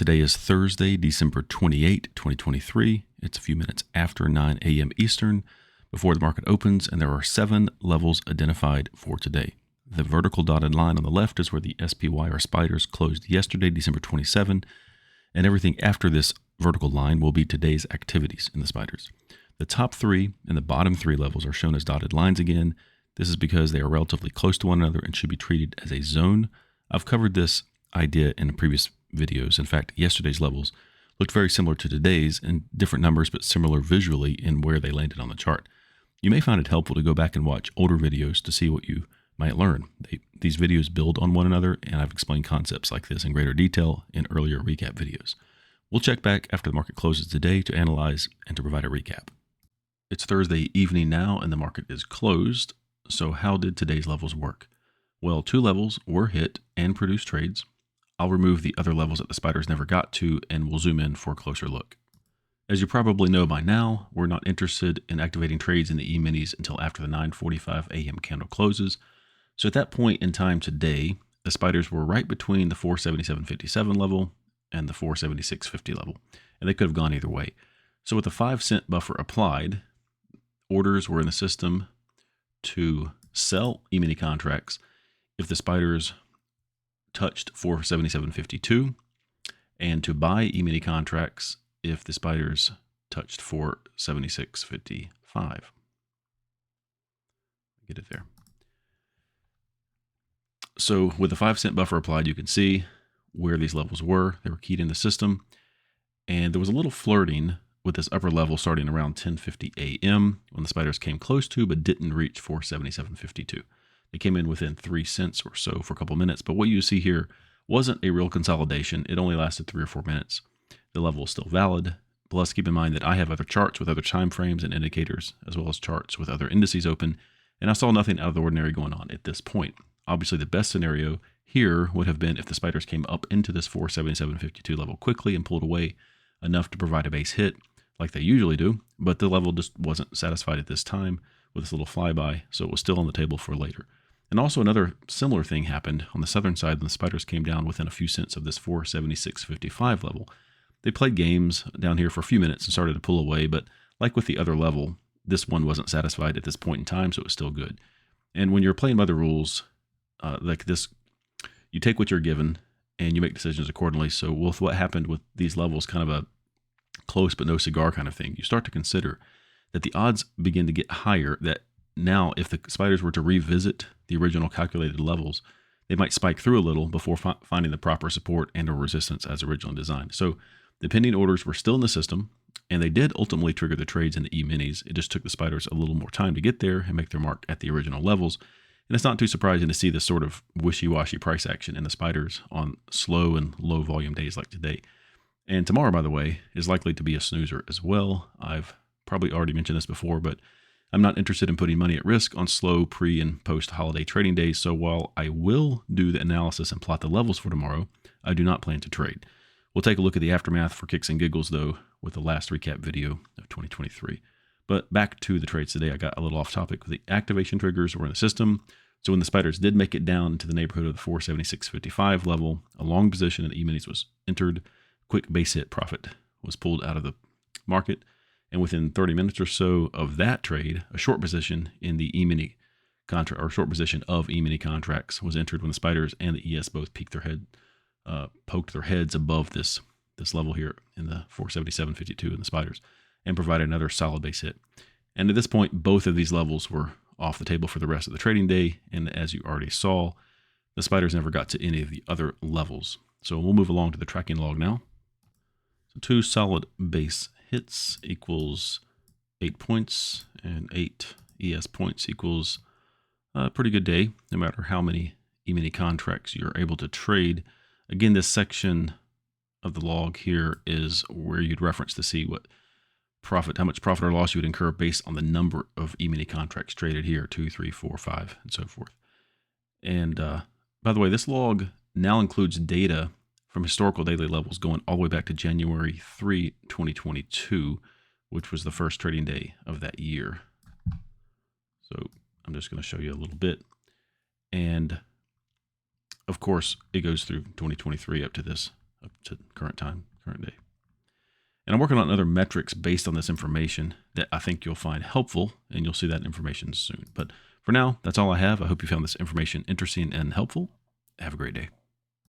Today is Thursday, December 28, 2023. It's a few minutes after 9 a.m. Eastern before the market opens, and there are 7 levels identified for today. The vertical dotted line on the left is where the SPY or spiders closed yesterday, December 27, and everything after this vertical line will be today's activities in the spiders. The top 3 and the bottom 3 levels are shown as dotted lines again. This is because they are relatively close to one another and should be treated as a zone. I've covered this idea in previous videos. In fact, yesterday's levels looked very similar to today's in different numbers, but similar visually in where they landed on the chart. You may find it helpful to go back and watch older videos to see what you might learn. These videos build on one another, and I've explained concepts like this in greater detail in earlier recap videos. We'll check back after the market closes today to analyze and to provide a recap. It's Thursday evening now, and the market is closed. So how did today's levels work? Well, 2 levels were hit and produced trades. I'll remove the other levels that the spiders never got to, and we'll zoom in for a closer look. As you probably know by now, we're not interested in activating trades in the E-minis until after the 9:45 a.m. candle closes. So at that point in time today, the spiders were right between the 477.57 level and the 476.50 level, and they could have gone either way. So with the 5-cent buffer applied, orders were in the system to sell E-mini contracts if the spiders touched 477.52, and to buy E-mini contracts if the spiders touched 476.55. Get it there. So with the 5-cent buffer applied, you can see where these levels were. They were keyed in the system, and there was a little flirting with this upper level starting around 10:50 a.m. when the spiders came close to but didn't reach 477.52. They came in within 3 cents or so for a couple minutes, but what you see here wasn't a real consolidation. It only lasted 3 or 4 minutes. The level is still valid. Plus, keep in mind that I have other charts with other time frames and indicators, as well as charts with other indices open, and I saw nothing out of the ordinary going on at this point. Obviously, the best scenario here would have been if the spiders came up into this 477.52 level quickly and pulled away enough to provide a base hit, like they usually do, but the level just wasn't satisfied at this time with this little flyby, so it was still on the table for later. And also another similar thing happened on the southern side when the spiders came down within a few cents of this 476.55 level. They played games down here for a few minutes and started to pull away, but like with the other level, this one wasn't satisfied at this point in time, so it was still good. And when you're playing by the rules like this, you take what you're given and you make decisions accordingly. So with what happened with these levels, kind of a close but no cigar kind of thing, you start to consider that the odds begin to get higher that now if the spiders were to revisit the original calculated levels, they might spike through a little before finding the proper support and or resistance as originally designed. So the pending orders were still in the system, and they did ultimately trigger the trades in the E-minis. It just took the spiders a little more time to get there and make their mark at the original levels. And it's not too surprising to see this sort of wishy-washy price action in the spiders on slow and low volume days like today. And tomorrow, by the way, is likely to be a snoozer as well. I've probably already mentioned this before, but I'm not interested in putting money at risk on slow pre- and post-holiday trading days, so while I will do the analysis and plot the levels for tomorrow, I do not plan to trade. We'll take a look at the aftermath for kicks and giggles, though, with the last recap video of 2023. But back to the trades today. I got a little off topic. The activation triggers were in the system, so when the spiders did make it down into the neighborhood of the 476.55 level, a long position in the E-minis was entered. Quick base hit profit was pulled out of the market. And within 30 minutes or so of that trade, a short position in the E-mini contract, or short position of E-mini contracts, was entered when the spiders and the ES both poked their heads above this level here in the 477.52 in the spiders, and provided another solid base hit. And at this point, both of these levels were off the table for the rest of the trading day. And as you already saw, the spiders never got to any of the other levels. So we'll move along to the tracking log now. So 2 solid base hits equals 8 points, and 8 ES points equals a pretty good day, no matter how many E-mini contracts you're able to trade. Again, this section of the log here is where you'd reference to see how much profit or loss you would incur based on the number of E-mini contracts traded here, 2, 3, 4, 5, and so forth. And by the way, this log now includes data from historical daily levels going all the way back to January 3, 2022, which was the first trading day of that year. So I'm just going to show you a little bit. And of course, it goes through 2023 up to this up to current time, current day. And I'm working on other metrics based on this information that I think you'll find helpful, and you'll see that information soon. But for now, that's all I have. I hope you found this information interesting and helpful. Have a great day.